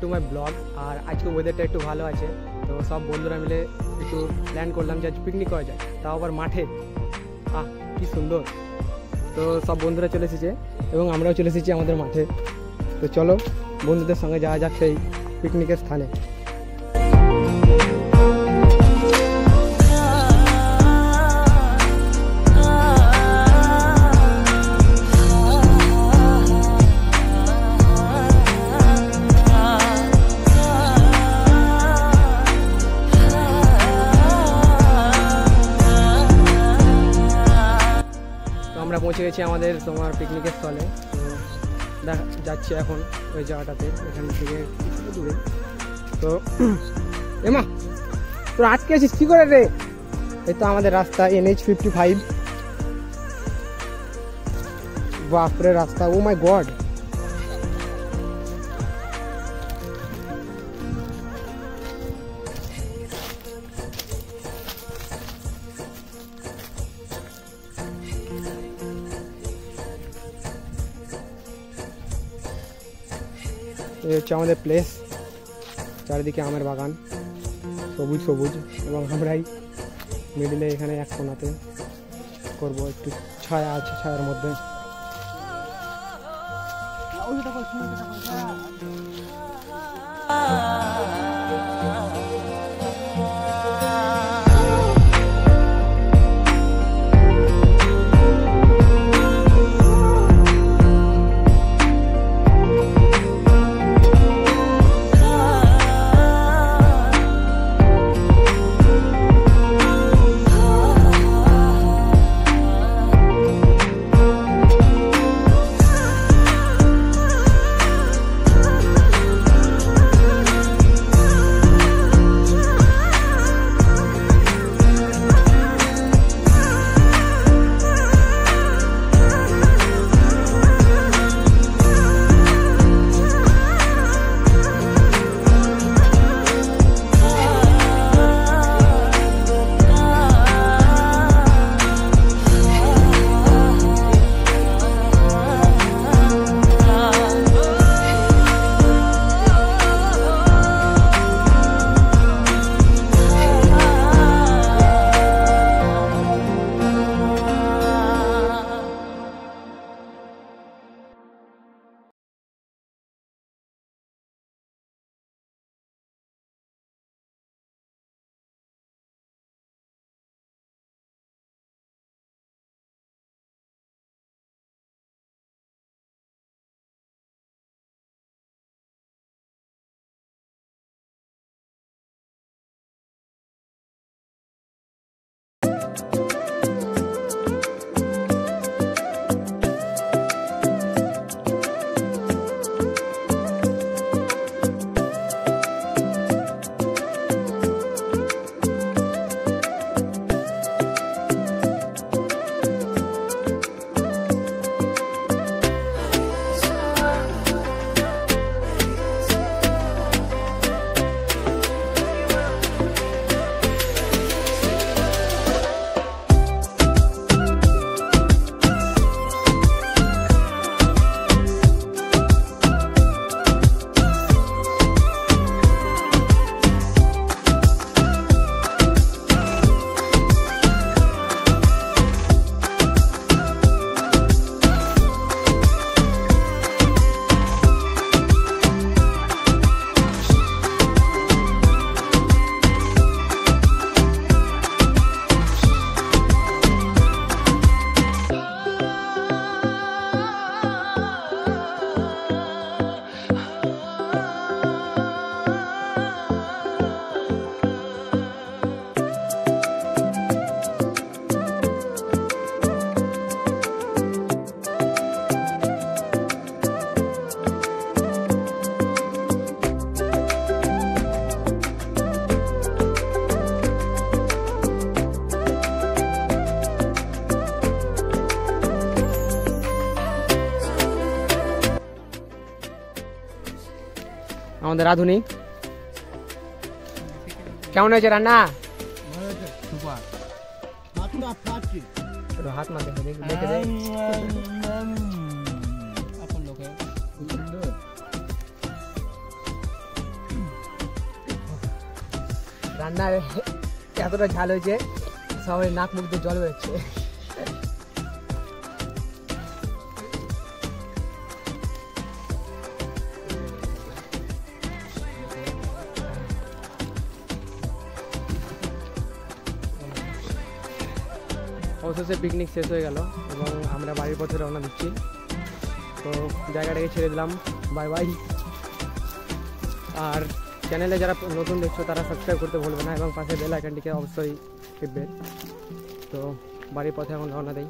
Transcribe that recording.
To my blog. আর আজকে ওয়েদারটা একটু ভালো আছে, তো সব বন্ধুরা মিলে একটু প্ল্যান করলাম যে আজ পিকনিক করা যায়, তাও আবার মাঠে। কি সুন্দর। তো সব বন্ধুরা চলে এসেছে এবং আমরাও চলে এসেছি আমাদের মাঠে। তো চলো বন্ধুদের সঙ্গে যাওয়া যাক সেই পিকনিকের স্থানে। আমরা পৌঁছে গেছি আমাদের তোমার পিকনিকের স্থলে। তো যাচ্ছি এখন ওই জায়গাটাতে, এখান থেকে কিছুটা দূরে। তো এমা তোর আটকে আছিস কি করে রে? এই তো আমাদের রাস্তা NH 55। বাপরে রাস্তা, ও মাই গড। এই হচ্ছে আমাদের প্লেস, চারিদিকে আমের বাগান, সবুজ সবুজ, এবং আমরাই মিডিলে এখানে এক কোণাতে করবো, একটু ছায়া আছে, ছায়ার মধ্যে। আমাদের রাধুনি কেমন হয়েছে রান্না? হাত না দেখে দেখে রান্নার এতটা ঝাল হয়েছে সবাই নাক মুখ দিয়ে জল বেরোচ্ছে। অবশেষে পিকনিক শেষ হয়ে গেল এবং আমরা বাড়ির পথে রওনা দিচ্ছি। তো জায়গাটাকে ছেড়ে দিলাম, বাই বাই। আর চ্যানেলে যারা নতুন দেখছো তারা সাবস্ক্রাইব করতে ভুলবে না এবং পাশে বেল আইকনটিকে অবশ্যই টিপবে। তো বাড়ির পথে এখন রওনা দেই।